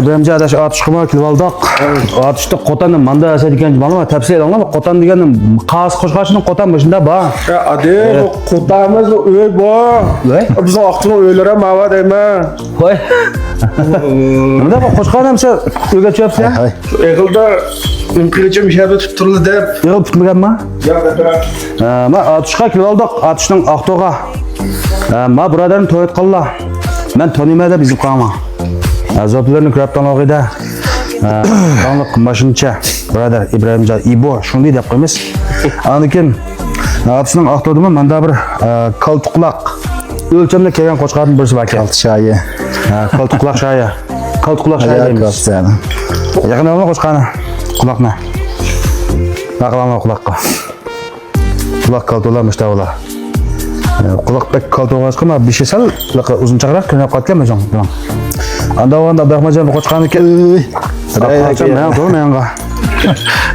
İbrahimcan adaş atışqıma kilib aldık. Atışta qotanın manda asa degan ma'lumot tafsil e'lon qotan degan qas qo'shqashining qotan boshida bor. Ade qotamiz uy bor. Biz vaqtini uylari mava deyman. Voy. Nima bu qo'shqan hamsa uyga tushapsan? Eğilda imkiliçim işaret tutturdu deb. Yo'q tutmaganmi? Yo'q aka. Ma atışqa kilib aldık. Atışning aqto'g'a. Ma birodarim to'yatqanlar. Men taniyman deb izib qolman. Azoblarni kirabdan olg'ida. Qanliq mashincha birodar İbrahimjon İbo shunday deb qo'yamiz. Anikin atışning aqto'dimi menda bir qaltuqlaq o'lchamda kelgan qo'chqarning birisi bor ekan. Qaltışayı. Qaltuqlaq shaya. Qaltuqlaq shaya deymiz. Yaqin olma qo'chqani. Quloqni. Baqlama quloqqa. Quloq qalto'lamış da ular. Quloqdagi qalto'g'ashqimi bir şey sal uzunchaqroq ko'rinib qolgan jon. Anda onda Abdurahmonjon qo'chqani kel. Men ko'rmayanga.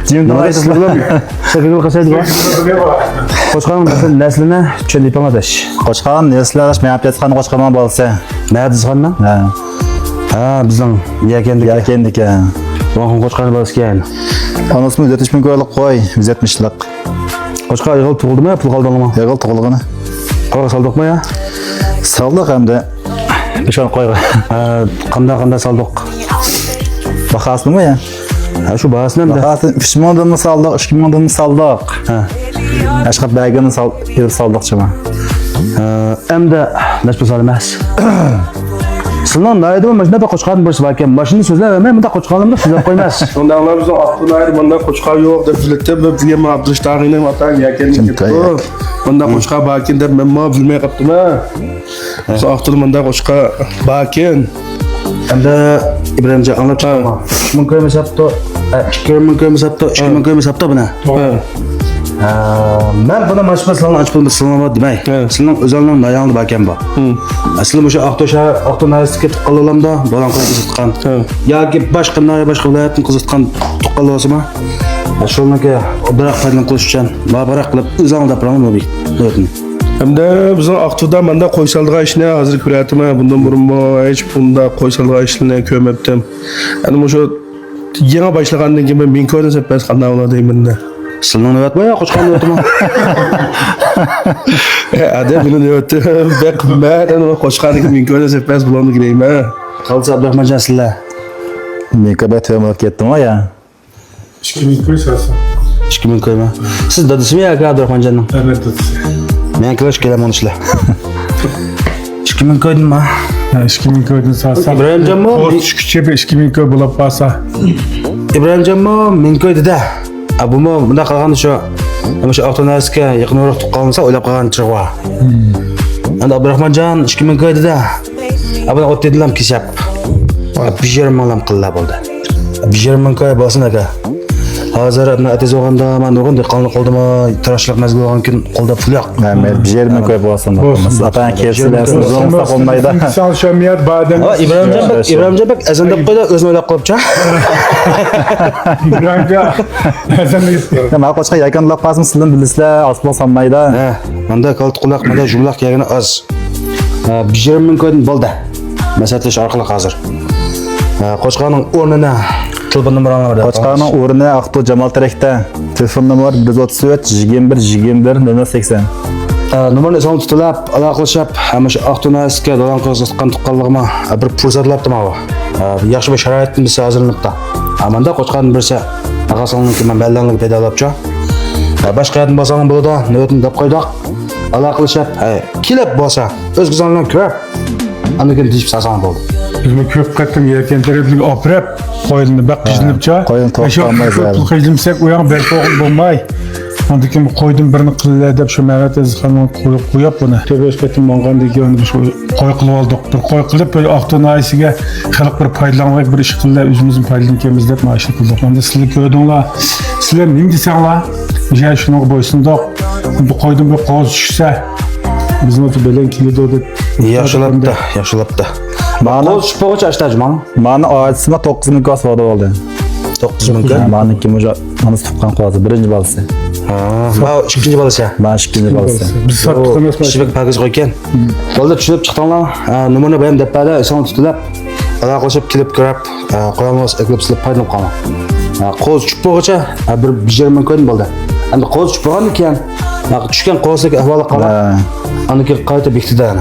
Jimdan sakıgıl qasaydı bor. Qo'chqaning naslini tushunib olmadish. Qo'chqan neslarash men aytgan qo'chqaman bo'lsa. Na'dizxondan? Bizning Yakendik. Onun qo'chqani bo'lgan. Anasını özetiş mümkün olup koy, özetmişlik. Qo'chqa yig'il tug'ildimi, pul qoldingmi? Yig'il tug'ilg'ini. Qo'yga soldikmi ya? Saldık hem de. Nishon qo'yga. Qanday soldik? Bahasını mı ya? Şu bahasini ham da. Bahasını 3 mingdan mı saldık, 2 mingdan mı saldık? Aşkı belgini saldık çama. Hem de neçe pul emas. Sizning naydi mashina da qo'chqarning birisi bor ekan. Mashina so'zlayvermay, bunda qo'chqarimni so'zlab qo'ymas. Ondanlar bizim aklına ayrı bunda qo'chqa yo'q deb bilibdi. Bizga ma Abdushtag'ini atan yakenlik deb. Bunda qo'chqa bakin deb men ma bilmay qopdim-a. Biz aklına bunda qo'chqa bakin. Endi İbrahimjon anlab chiqma. 1000 ko'ymas hafta, 2000 ko'ymas hafta, 3000 ko'ymas hafta buni. Men buni mashhur sizlarni ochib qo'ydim, sizlarni demay. Sizlarning o'zingizning nayonli bor ekan bu. Asli o'sha Aqto'sh narsiga tuqqanlarımda bolan qilib qizitgan. Yoki boshqa viloyatni qizitgan tuqqanlarsizmi? Shunga biroq foydalan qilish uchun babaroq qilib o'zingizda problem yo'q. Hamda bizim Aqto'da menda qo'y saldigan ishni hozir ko'ryapman. Bundan burun hech bunda qo'y saldigan ishni ko'rmabdim. Endi o'sha yana boshlagandan keyin men ko'rdim seppas qanday bo'ladi deyman-da. Sizning navbatmi yo qo'chqan navbatmi? Ade buni navbati qimmat, ana qo'chqaniga men ko'rdim seppas bo'ladi deyman. Qalsa Abdurahmonjon sizlar. Men kabat vermek ettim o ya. 2000 ko'y salsa. 2000 ko'yma. Siz dadasimi yoki Abdurahmonjonning? Evet dadasi. Men kelash kelaman ishlar. 2000 ko'ydimmi? 2000 ko'ydan salsa. İbrahimjonmi? Küçükçe bir 2000 ko'y bo'lib qolsa. İbrahimjonmi? Men ko'ydida. Abumi bunda qolganda shu avtonasiga yaqinroq tuqqansa o'ylab qolgan chig'i bor. Endi Abdurahmonjon 2000 ko'ydida. Abuna o'tdilam kishab. 1,5 minglam qillar bo'ldi. 1,5 ming ko'y bo'lsin aka. Hozir buni atiz olganda men o'g'inda qonli qoldimi, tarashliq mazgil olgan kun qo'lda pul yo'q. Ben 1,5 koy bo'lsin. Atan kelsilersin, zo'rmasa olmaydi. İnsan şömiyat badem. İbrahimjon bak azan deb qo'ydi, o'zini o'ylab qolibcha. İbrahimjon. Ben qo'chqa yakın laf pasım sizden bilisizler, asla sanmaydı. Menda qaltuqlaq, menda jumlaq kelgani az. 1,5 ming ko'ydim bo'ldi. Maslahatlash orqali hozir. Qo'chqaning o'rnini telefon numaranı var. Qo'chqaning o'rni Aqto Jamal Terek'te. Telefon numar 134 21 80. Numarni son tutilab, aloqalashib, hamma shu Aqto'nasga dolan qo'zg'atgan tuqqanligimni bir fursatlardim ama. Yaxshi bir sharoitni biz hozirlikda. Amanda qo'chqaning birisi aqasoninki men ballanlik pedalabcha. Boshqa yerdan bo'lsang bo'ladi, navbatni deb qo'ydik. Aloqalashib, kelib bo'lsa, o'z g'izondan ko'rib, anikin dishib sasan bo'ldi. Bizme köp katım yerken tereplik oprep koyulunu bak kızılıpça. Koyun toplanmaz yani. Kızılımsak uyan belki oğul bulmay. Andıkin bu koydum birini kılıl edip şu Mehmet Ezikhan'ın koyup bunu. Töbeş katım mağandaki onu bir koy kılıp aldık. Bir koy kılıp böyle Aqto'nun ayısıga xalq bir paydalanmak bir iş kıldı. Özümüzün paydalanıkemiz dep maaşı kıldık. Onda sizler gördüğünler. Sizler neyim desenler? Bir şey şunu boysundak. Bu koydum bir koz düşse. Bizim otu belen kilidi o da. Yaxshilabdi. Bana Qo'l açtı mı? Bana ailesine 9000 koz vardı oldu. 9000 koy. Bana kim hoca anası tuqqan qozi birinci balası. Ha, ikkinchi balasi. Ben ikinci balası. Biz sattık emas. Shibak pakiz qo'ygan. Bo'ldi tushunib chiqdinglar. Numarni bayam deb bada, son tutilib. aloqalashib kelib kirib, qo'yamiz eklipslar paydo qolgan. Qo'z tushib bo'lgacha bir 1,5 kun bo'ldi. Endi qo'z tushib bo'lgandan keyin tushgan qo'zdagi ahvoli qoldi. Aniki qayta bekitdi.